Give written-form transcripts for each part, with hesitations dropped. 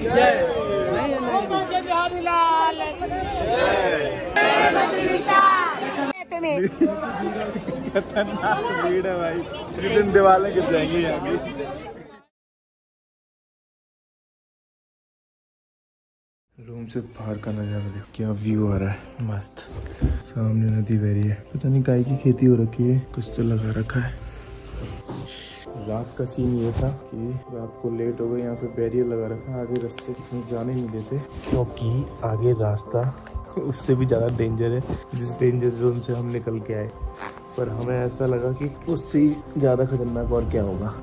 जय। खतरनाक भीड़ है भाई, जिस दिन दीवारें गिर जाएंगी यहाँ की। रूम से बाहर का नजारा देखो, क्या व्यू आ रहा है, मस्त। सामने नदी बह रही है, पता नहीं गाय की खेती हो रखी है, कुछ तो लगा रखा है। रात का सीन ये था कि रात को लेट हो गए, यहाँ पे बैरियर लगा रखा, आगे रास्ते कहीं जाने नहीं देते क्योंकि आगे रास्ता उससे भी ज़्यादा डेंजर है, जिस डेंजर जोन से हम निकल के आए। पर हमें ऐसा लगा कि उससे ही ज़्यादा खतरनाक और क्या होगा।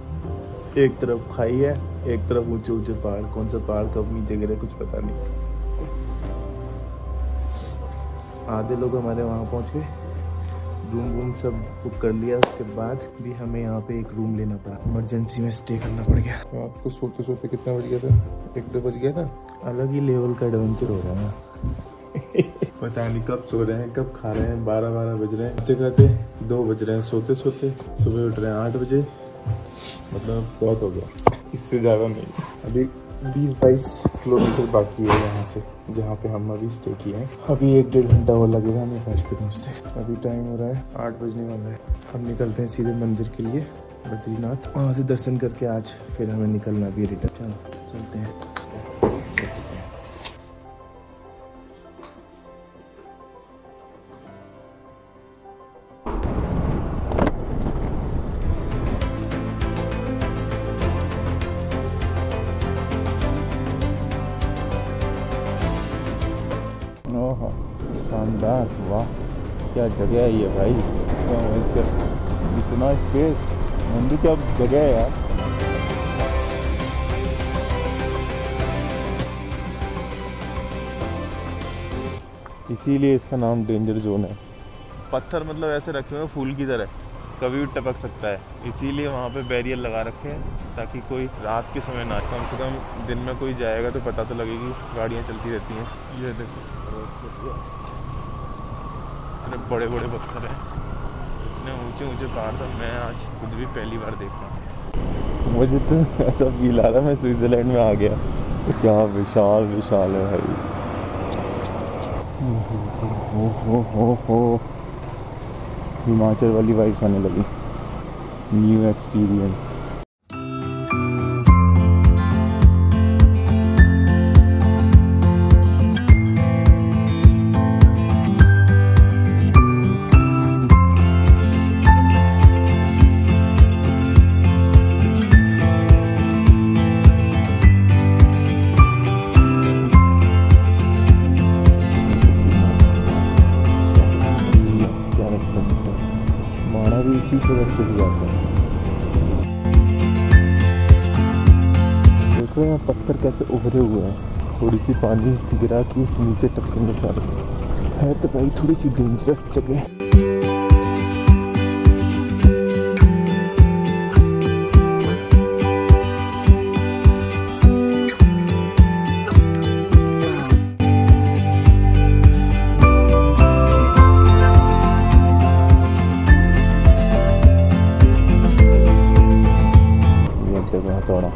एक तरफ खाई है, एक तरफ ऊंचे ऊंचे पहाड़, कौन सा पहाड़ कब नीचे गिरे कुछ पता नहीं। आधे लोग हमारे वहाँ पहुँच गए, रूम वूम सब बुक कर लिया, उसके बाद भी हमें यहाँ पे एक रूम लेना पड़ा, इमरजेंसी में स्टे करना पड़ गया। तो आपको सोते सोते कितना बज गया था? 1-2 बज गया था। अलग ही लेवल का एडवेंचर हो रहा है। पता नहीं कब सो रहे हैं कब खा रहे हैं, 12 बज रहे हैं, खाते खाते 2 बज रहे हैं, सोते सोते सुबह उठ रहे हैं 8 बजे। मतलब बहुत हो गया, इससे ज़्यादा नहीं। अभी 20-22 किलोमीटर बाकी है यहाँ से, जहाँ पे हम अभी स्टे किए हैं। अभी 1-1.5 घंटा और लगेगा हमें पहुँचते। अभी टाइम हो रहा है 8 बजने वाला है। हम निकलते हैं सीधे मंदिर के लिए, बद्रीनाथ। वहाँ से दर्शन करके आज फिर हमें निकलना भी रिटर्न। चलते हैं। ओह शानदार, वाह क्या जगह है ये भाई, इतना स्पेस, मंदिर क्या जगह है यार। इसीलिए इसका नाम डेंजर जोन है। पत्थर मतलब ऐसे रखे हुए फूल की तरह, कभी भी टपक सकता है, इसीलिए वहाँ पे बैरियर लगा रखे हैं ताकि कोई रात के समय ना, कम से कम दिन में कोई जाएगा तो पता तो लगेगी, गाड़ियाँ चलती रहती हैं। ये देखो इतने बड़े बड़े पत्थर हैं, इतने ऊंचे ऊंचे पहाड़ था, मैं आज खुद भी पहली बार देख रहा हूँ। मुझे तो ऐसा फील आ रहा मैं स्विट्जरलैंड में आ गया, क्या विशाल विशाल है भाई। हिमाचल वाली वाइब्स आने लगी, न्यू एक्सपीरियंस। इसी तरह से भी जाता है। देखो यहाँ पत्थर कैसे उभरे हुए हैं, थोड़ी सी पानी गिरा के नीचे टपकेंगे सारे, है तो भाई थोड़ी सी डेंजरस जगह। थोड़ा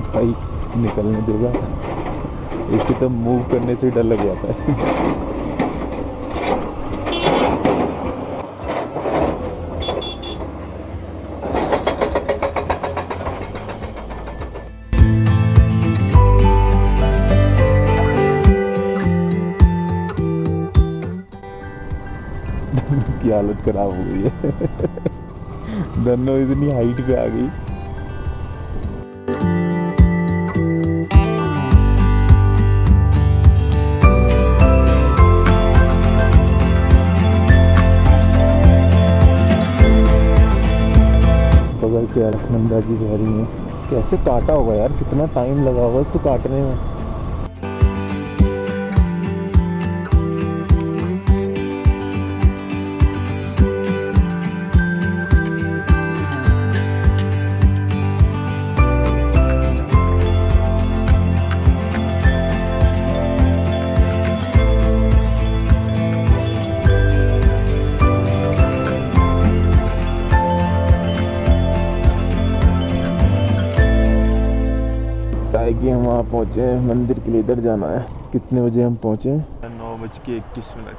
भाई निकलने देगा, इसके तो मूव करने से डर लग जाता है। की हालत खराब हो गई है। दोनों इतनी हाइट पे आ गई। बगल से अलकनंदा जी बह रही हैं, कैसे काटा होगा यार, कितना टाइम लगा होगा इसको काटने में। है कि हम वहाँ पहुँचे हैं, मंदिर के लिए इधर जाना है। कितने बजे हम पहुँचे? 9:21।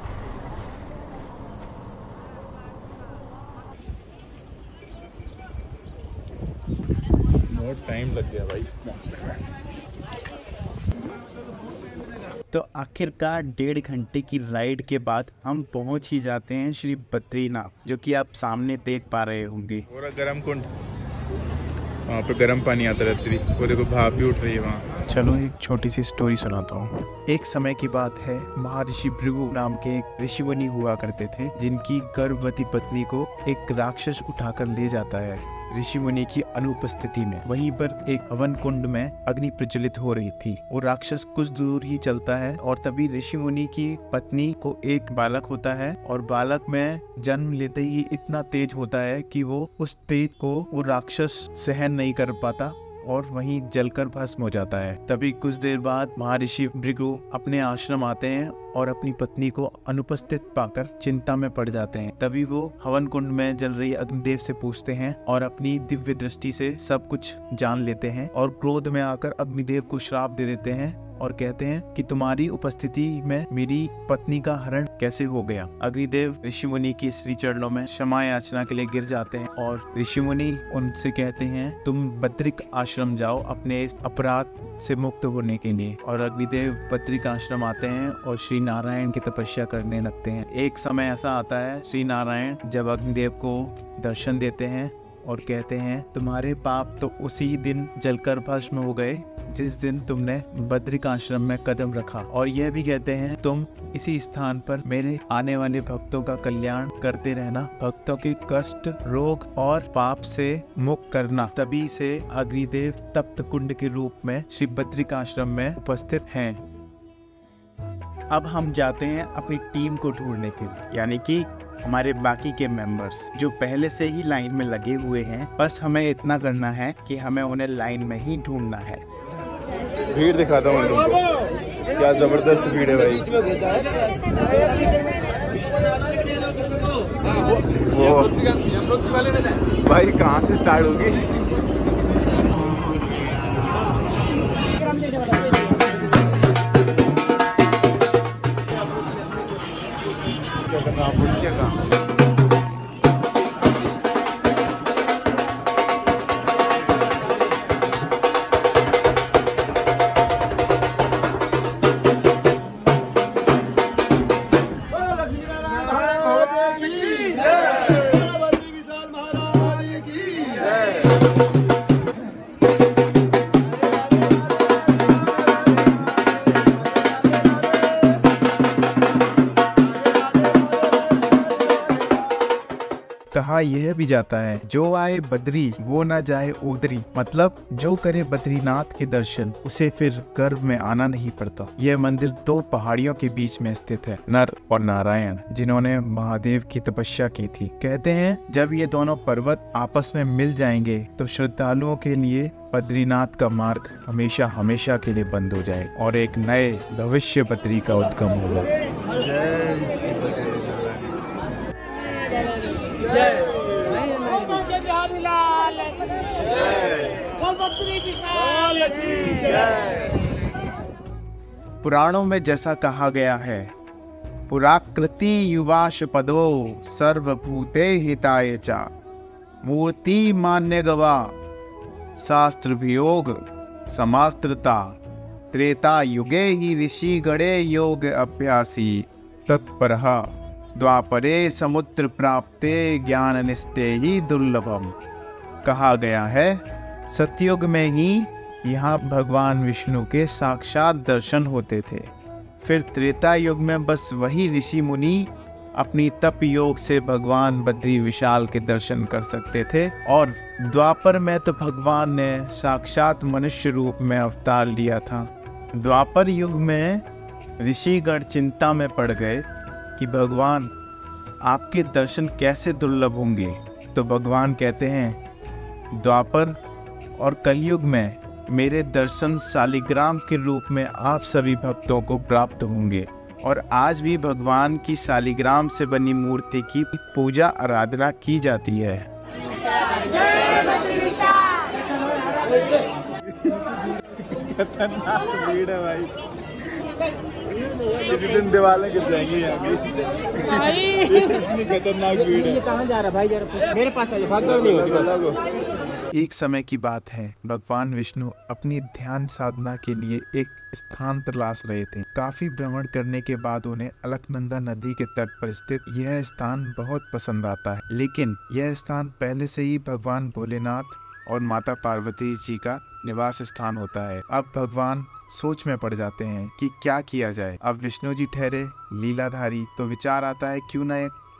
बहुत टाइम लग गया भाई पहुँचने में। तो आखिरकार 1.5 घंटे की राइड के बाद हम पहुंच ही जाते हैं श्री बद्रीनाथ, जो कि आप सामने देख पा रहे होंगे। पूरा गर्म कुंड, वहाँ पे गर्म पानी आता रहती है, वो देखो भाप भी उठ रही है वहाँ। चलो एक छोटी सी स्टोरी सुनाता हूँ। एक समय की बात है, महर्षि भृगु नाम के एक ऋषि मुनि हुआ करते थे, जिनकी गर्भवती पत्नी को एक राक्षस उठाकर ले जाता है ऋषि मुनि की अनुपस्थिति में। वहीं पर एक हवन कुंड में अग्नि प्रज्वलित हो रही थी। वो राक्षस कुछ दूर ही चलता है और तभी ऋषि मुनि की पत्नी को एक बालक होता है, और बालक में जन्म लेते ही इतना तेज होता है कि वो उस तेज को वो राक्षस सहन नहीं कर पाता और वहीं जलकर भस्म हो जाता है। तभी कुछ देर बाद महर्षि भृगु अपने आश्रम आते हैं और अपनी पत्नी को अनुपस्थित पाकर चिंता में पड़ जाते हैं। तभी वो हवन कुंड में जल रही अग्निदेव से पूछते हैं और अपनी दिव्य दृष्टि से सब कुछ जान लेते हैं, और क्रोध में आकर अग्निदेव को श्राप दे देते हैं और कहते हैं कि तुम्हारी उपस्थिति में मेरी पत्नी का हरण कैसे हो गया। अग्निदेव ऋषि मुनि की श्री चरणों में क्षमा याचना के लिए गिर जाते हैं और ऋषि मुनि उनसे कहते हैं तुम बद्रिक आश्रम जाओ अपने इस अपराध से मुक्त होने के लिए। और अग्निदेव बद्रिक आश्रम आते हैं और श्री नारायण की तपस्या करने लगते हैं। एक समय ऐसा आता है, श्री नारायण जब अग्निदेव को दर्शन देते हैं और कहते हैं तुम्हारे पाप तो उसी दिन जलकर भस्म हो गए जिस दिन तुमने बद्रिक आश्रम में कदम रखा, और यह भी कहते हैं तुम इसी स्थान पर मेरे आने वाले भक्तों का कल्याण करते रहना, भक्तों के कष्ट, रोग और पाप से मुक्त करना। तभी से अग्निदेव तप्त कुंड के रूप में श्री बद्रिक आश्रम में उपस्थित हैं। अब हम जाते हैं अपनी टीम को ढूंढने के लिए, यानी कि हमारे बाकी के मेंबर्स जो पहले से ही लाइन में लगे हुए हैं। बस हमें इतना करना है कि हमें उन्हें लाइन में ही ढूंढना है। भीड़ दिखाता हूँ तुमको, क्या जबरदस्त भीड़ है भाई। वो भाई कहाँ से स्टार्ट होगी? कहा यह भी जाता है जो आए बद्री वो ना जाए उधरी, मतलब जो करे बद्रीनाथ के दर्शन उसे फिर गर्भ में आना नहीं पड़ता। यह मंदिर 2 पहाड़ियों के बीच में स्थित है, नर और नारायण, जिन्होंने महादेव की तपस्या की थी। कहते हैं जब ये दोनों पर्वत आपस में मिल जाएंगे तो श्रद्धालुओं के लिए बद्रीनाथ का मार्ग हमेशा हमेशा के लिए बंद हो जाए और एक नए भविष्य बद्री का उद्गम होगा। पुराणों में जैसा कहा गया है, पुराकृति युवाश पदो सर्वभूते हिताय चा, मूर्ति मान्य गवा शास्त्र वियोग समास्त्रता, त्रेता युगे ही ऋषि गणे योग अभ्यासी, तत्परः द्वापरे समुद्र प्राप्ते ज्ञान निष्ठे ही दुर्लभम। कहा गया है सतयुग में ही यहाँ भगवान विष्णु के साक्षात दर्शन होते थे। फिर त्रेता युग में बस वही ऋषि मुनि अपनी तप योग से भगवान बद्री विशाल के दर्शन कर सकते थे, और द्वापर में तो भगवान ने साक्षात मनुष्य रूप में अवतार लिया था। द्वापर युग में ऋषिगण चिंता में पड़ गए कि भगवान आपके दर्शन कैसे दुर्लभ होंगे। तो भगवान कहते हैं द्वापर और कलयुग में मेरे दर्शन शालिग्राम के रूप में आप सभी भक्तों को प्राप्त होंगे, और आज भी भगवान की शालिग्राम से बनी मूर्ति की पूजा आराधना की जाती है। खतरनाक भीड़ है भाई, किसी दिन दीवारें गिर जाएंगी यहाँ की। इतनी खतरनाक भीड़ है। कहाँ जा रहा भाई, जरा मेरे पास आ, भाग दौड़ नहीं होती। एक समय की बात है, भगवान विष्णु अपनी ध्यान साधना के लिए एक स्थान तलाश रहे थे। काफी भ्रमण करने के बाद उन्हें अलकनंदा नदी के तट पर स्थित यह स्थान बहुत पसंद आता है, लेकिन यह स्थान पहले से ही भगवान भोलेनाथ और माता पार्वती जी का निवास स्थान होता है। अब भगवान सोच में पड़ जाते हैं कि क्या किया जाए। अब विष्णु जी ठहरे लीलाधारी, तो विचार आता है क्यों न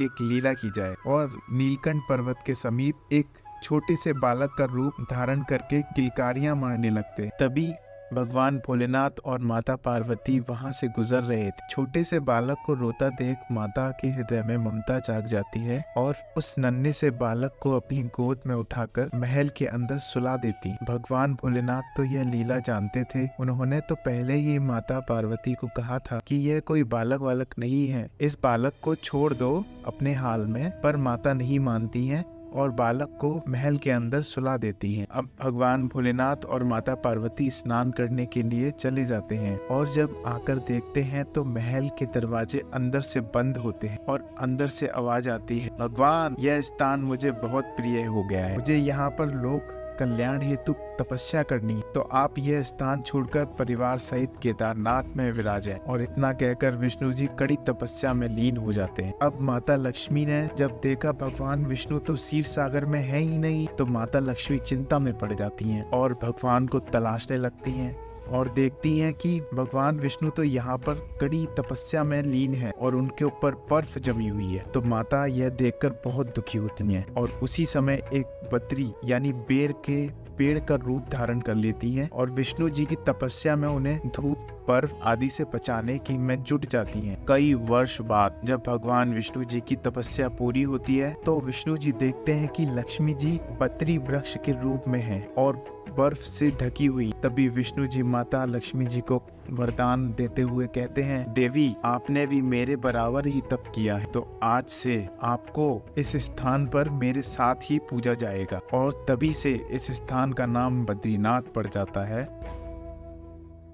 एक लीला की जाए, और नीलकंठ पर्वत के समीप एक छोटे से बालक का रूप धारण करके किलकारियां मारने लगते। तभी भगवान भोलेनाथ और माता पार्वती वहां से गुजर रहे थे। छोटे से बालक को रोता देख माता के हृदय में ममता जाग जाती है और उस नन्हे से बालक को अपनी गोद में उठाकर महल के अंदर सुला देती। भगवान भोलेनाथ तो यह लीला जानते थे। उन्होंने तो पहले ही माता पार्वती को कहा था कि यह कोई बालक वालक नहीं है, इस बालक को छोड़ दो अपने हाल में, पर माता नहीं मानती है और बालक को महल के अंदर सुला देती हैं। अब भगवान भोलेनाथ और माता पार्वती स्नान करने के लिए चले जाते हैं और जब आकर देखते हैं तो महल के दरवाजे अंदर से बंद होते हैं और अंदर से आवाज आती है, भगवान यह स्थान मुझे बहुत प्रिय हो गया है, मुझे यहाँ पर लोक कल्याण हेतु तपस्या करनी, तो आप यह स्थान छोड़कर परिवार सहित केदारनाथ में विराजें। और इतना कहकर विष्णु जी कड़ी तपस्या में लीन हो जाते हैं। अब माता लक्ष्मी ने जब देखा भगवान विष्णु तो क्षीर सागर में है ही नहीं, तो माता लक्ष्मी चिंता में पड़ जाती हैं और भगवान को तलाशने लगती हैं और देखती हैं कि भगवान विष्णु तो यहाँ पर कड़ी तपस्या में लीन है और उनके ऊपर बर्फ जमी हुई है। तो माता यह देखकर बहुत दुखी होती हैं और उसी समय एक बद्री यानी बेर के पेड़ का रूप धारण कर लेती हैं और विष्णु जी की तपस्या में उन्हें धूप बर्फ आदि से बचाने की में जुट जाती हैं। कई वर्ष बाद जब भगवान विष्णु जी की तपस्या पूरी होती है तो विष्णु जी देखते हैं कि लक्ष्मी जी बद्री वृक्ष के रूप में हैं और बर्फ से ढकी हुई। तभी विष्णु जी माता लक्ष्मी जी को वरदान देते हुए कहते हैं, देवी आपने भी मेरे बराबर ही तप किया है, तो आज से आपको इस स्थान पर मेरे साथ ही पूजा जाएगा। और तभी से इस स्थान का नाम बद्रीनाथ पड़ जाता है।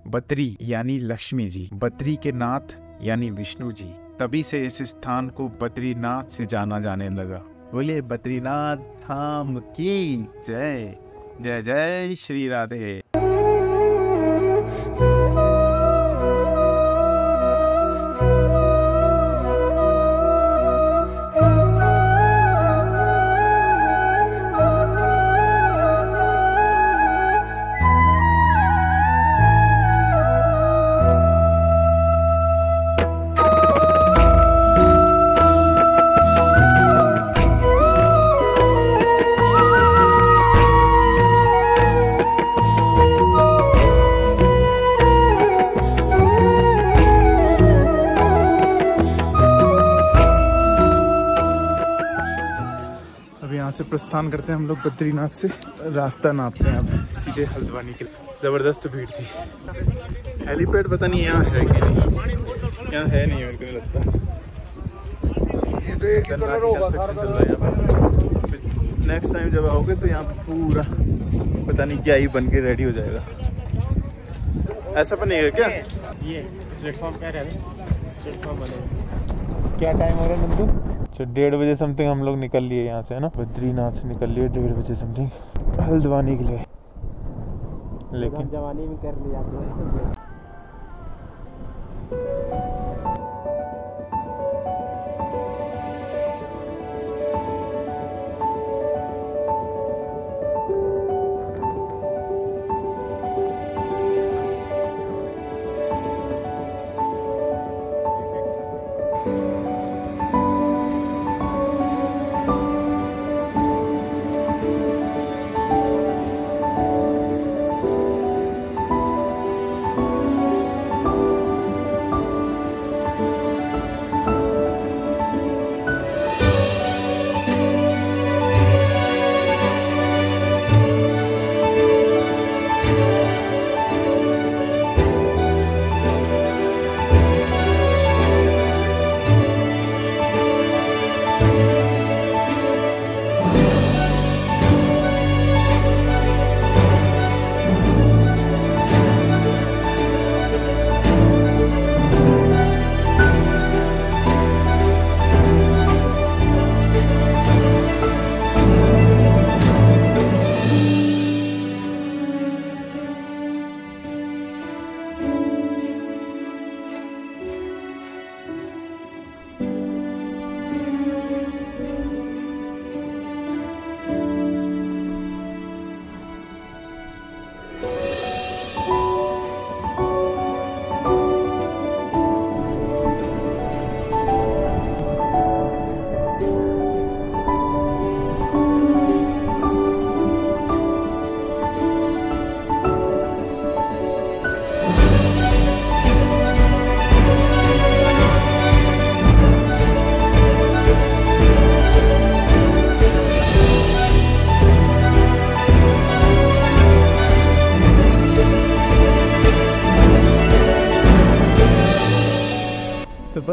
बद्री यानी लक्ष्मी जी, बद्री के नाथ यानी विष्णु जी, तभी से इस स्थान को बद्रीनाथ से जाना जाने लगा। बोले बद्रीनाथ धाम की जय। जय जय श्री राधे। से प्रस्थान करते हैं हम लोग बद्रीनाथ से। रास्ता नापते हैं अब सीधे हल्द्वानी के लिए। जबरदस्त भीड़ थी। हेलीपैड पता नहीं यहाँ है कि नहीं, यहाँ है नहीं, मेरे को नहीं लगता। कंस्ट्रक्शन चल रहा है यहाँ पे। नेक्स्ट टाइम जब आओगे तो यहाँ पे पूरा पता नहीं क्या ही बन के रेडी हो जाएगा। ऐसा बनेगा क्या? ये प्लेटफॉर्म क्या रहेगा, प्लेटफॉर्म बनेगा। क्या टाइम हो रहा है नंदू? अच्छा 1:30 बजे समथिंग हम लोग निकल लिए यहाँ से, है ना। बद्रीनाथ से निकल लिए 1:30 बजे समथिंग हल्द्वानी के लिए। लेकिन जवानी में कर लिया।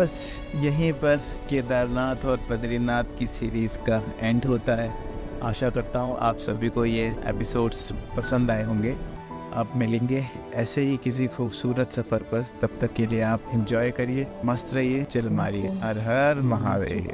बस यहीं पर केदारनाथ और बद्रीनाथ की सीरीज़ का एंड होता है। आशा करता हूँ आप सभी को ये एपिसोड्स पसंद आए होंगे। आप मिलेंगे ऐसे ही किसी खूबसूरत सफ़र पर। तब तक के लिए आप एंजॉय करिए, मस्त रहिए, चिल मारिए। हर हर महादेव।